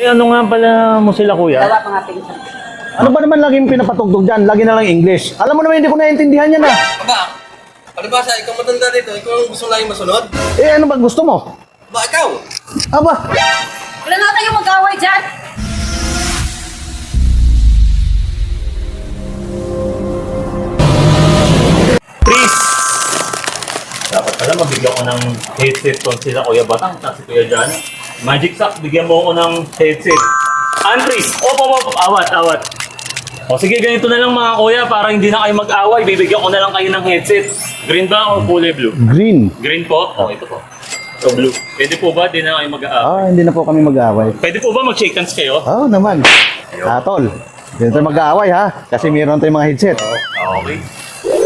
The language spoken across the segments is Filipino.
Eh ano nga pala mo sila kuya? Dalawa pa nga pinsan. Ano ba naman laging pinapatugtog dyan? Lagi na lang English. Alam mo naman hindi ko naiintindihan yan ah. Aba, palibasa, ikaw matanda dito, ikaw ang gusto lang masunod? Eh ano ba gusto mo? Ba, ikaw? Aba, Wala na tayong mag-away dyan! Chris! Dapat pala mabigyan ko ng headset ko sila Kuya Batang at si Kuya Jan. Magic Sack, bigyan mo ko ng headset. Andres! Opo, awat. O sige, ganito na lang mga kuya para hindi na kayo mag-away. Bibigyan ko na lang kayo ng headset. Green ba o kulay blue? green. Green po? O, ito po. So blue. Pwede po ba? Di na kayo mag-aaway. Hindi na po kami mag-aaway. Pwede po ba mag-shake hands kayo? Oo naman. Tol, hindi tayo mag-aaway ha. Kasi mayroon tayong mga headset. Okay.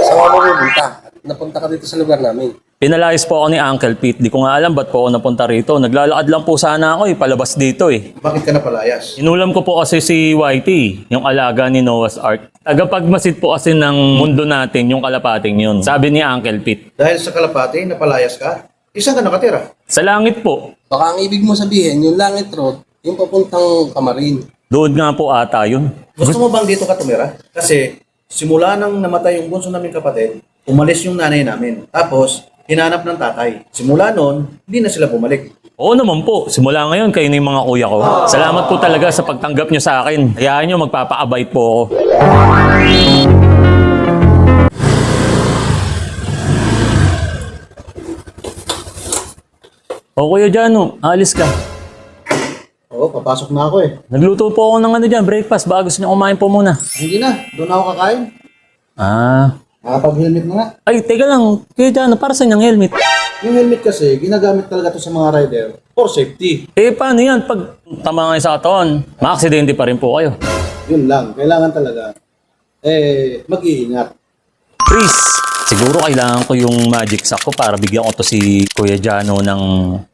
Saan ka pupunta? Napunta ka dito sa lugar namin. Pinalayas po ako ni Uncle Pete. Di ko nga alam ba't po ako napunta rito. Naglalakad lang po sana ako palabas dito eh. Bakit ka napalayas? Inulam ko po kasi si Whitey, yung alaga ni Noah's Ark. Tagapagmasid po kasi ng mundo natin yung kalapating yun. Sabi ni Uncle Pete. Dahil sa kalapati, napalayas ka? Isang ka nakatira? Sa langit po. Baka ang ibig mo sabihin, yung Langit Road, yung papuntang Kamarin. Doon nga po ata yun. Gusto mo bang dito ka tumira? Kasi simula nang namatay yung bunso namin kapatid, umalis yung nanay namin. Tapos, hinanap ng tatay. Simula noon, hindi na sila bumalik. Oo naman po. Simula ngayon, kayo na yung mga kuya ko. Salamat po talaga sa pagtanggap nyo sa akin. Hayaan nyo, magpapaabay po ako. O Kuya Jano, alis ka. Oo, papasok na ako eh. Nagluto po ako ng ano dyan, breakfast. Baka gusto nyo kumain po muna. Hindi na, doon ako kakain. Ah. Nakapag-helmet na nga. Ay, teka lang. Kuya Jano, para saan yung helmet? Yung helmet kasi, ginagamit talaga to sa mga rider for safety. Eh, paano yan? Pag tama kayo sa katawan, ma-aksidente pa rin po kayo. Yun lang, kailangan talaga mag-iingat. Chris, siguro kailangan ko yung magic sack ko para bigyan ko to si Kuya Jano ng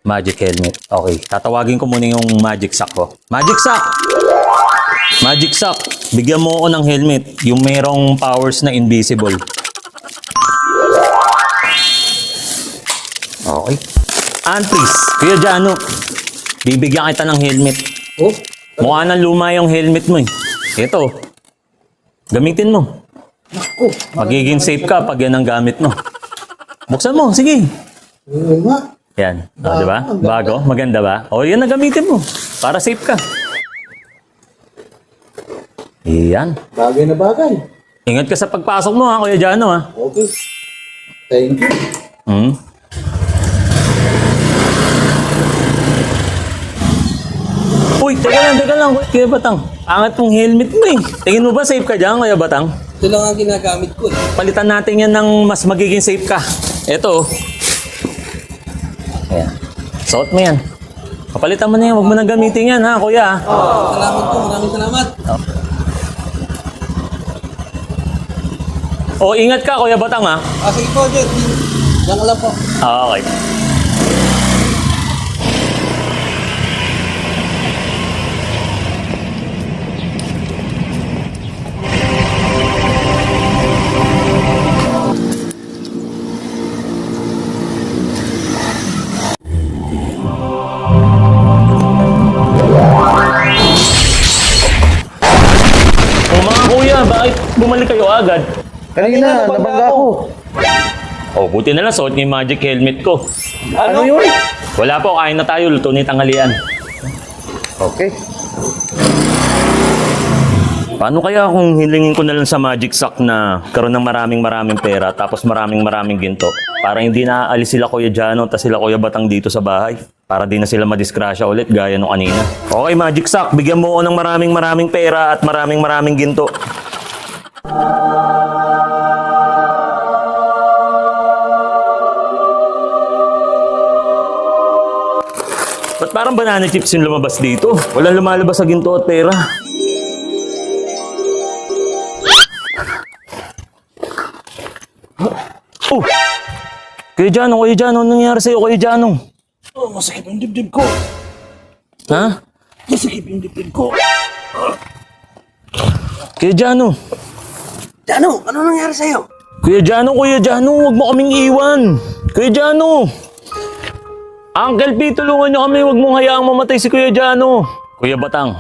magic helmet. Okay, tatawagin ko muna yung magic sack ko. Magic sack! Magic sack, bigyan mo ako ng helmet. Yung merong powers na invisible. Okay. Antris, Kuya Jano, bibigyan kita ng helmet. Oh, Mukha nang luma yung helmet mo eh. Ito, gamitin mo. naku. Magiging safe ka pag yan ang gamit mo. Buksan mo, sige. Oo nga. Yan, di ba? Bago, maganda ba? O, yan na gamitin mo. Para safe ka. Yan. Bagay na bagay. Ingat ka sa pagpasok mo ha, Kuya Jano ha. Okay. Thank you. Hmm? Uy, teka lang, Kuya Batang. Angat mong helmet mo eh. Tingin mo ba safe ka dyan, Kuya Batang? Ito lang ang ginagamit ko eh. Palitan natin yan ng mas magiging safe ka. Ito. Ayan. Suot mo yan. Kapalitan mo na yan. Huwag mo nang gamitin yan ha, Kuya. Salamat po, maraming salamat. O, ingat ka, Kuya Batang ha. Sige po, Jet. Diyan ka lang po. Okay. O mga kuya, bakit bumalik kayo agad? Kanina, nabangga ako. Oh, buti na lang suot niyo yung magic helmet ko. Ano yun? Wala po, kain na tayo, luto ni tanghalian. Okay. Paano kaya kung hilingin ko na lang sa magic sack na karoon ng maraming pera tapos maraming ginto para hindi na aalis sila Kuya Jano at sila Kuya Batang dito sa bahay para di na sila madisgrasya ulit gaya nung kanina. Okay, magic sack, bigyan mo ko ng maraming pera at maraming ginto. Ba't parang banana chips yung lumabas dito? Walang lumalabas sa ginto at pera. Oh! Kuya Jano, anong nangyari sa'yo, Kuya Jano? Oh, masakit ang dibdib ko. Ha? Masakit yung dibdib ko. Kuya Jano. Jano, ano nangyari sa'yo? Kuya Jano, huwag mo kaming iwan. Kuya Jano. Uncle P, tulungan niyo kami, huwag mong hayaang mamatay si Kuya Jano. Kuya Batang,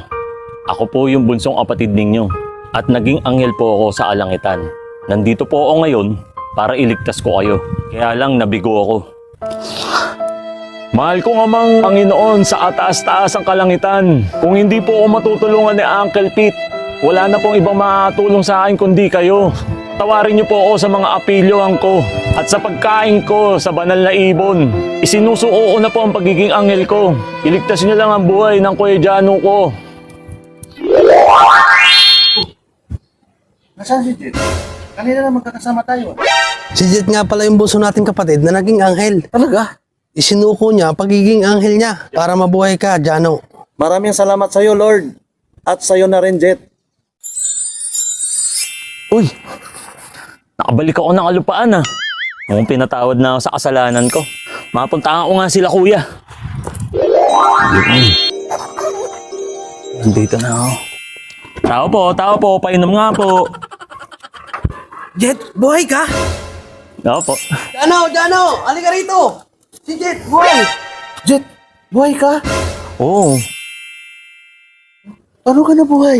ako po yung bunsong kapatid ninyo at naging anghel po ako sa Alangitan. Nandito po ako ngayon para iligtas ko kayo. Kaya lang nabigo ako. Mahal ko nga mang Panginoon sa ataas-taas ang kalangitan. Kung hindi po ako matutulungan ni Uncle Pete, wala na pong ibang makatulong sa akin kundi kayo. Tawarin niyo po ako sa mga apelyohan ko at sa pagkain ko sa banal na ibon. Isinusuko ko na po ang pagiging anghel ko. Iligtas niyo lang ang buhay ng Kuya Jano ko. Nasaan si Jet? Kanina na magkakasama tayo. Si Jet nga pala yung bunso nating kapatid na naging anghel. Talaga? Isinuko niya ang pagiging anghel niya para mabuhay ka, Jano. Maraming salamat sa iyo, Lord. At sa iyo na rin, Jet. Uy, nakabalik ako ng alupaan ah. Kung pinatawad na ako sa kasalanan ko. Mapuntahan ko nga sila kuya. Nandito na ako. Tao po, painom nga po. Jet, buhay ka? Tao po. Jano, halika rito. Si Jet, buhay. Jet, buhay ka? Oo. Paano ka na buhay?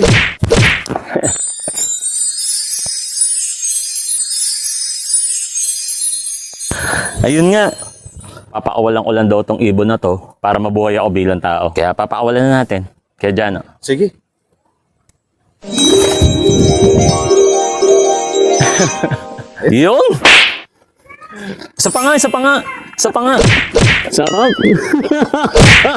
Ayun nga. Papakawalan ko lang daw tong ibon na to para mabuhay ako bilang tao. Kaya papakawalan na natin. Kaya dyan. Sige. Yun! Isa pa nga. Sarap.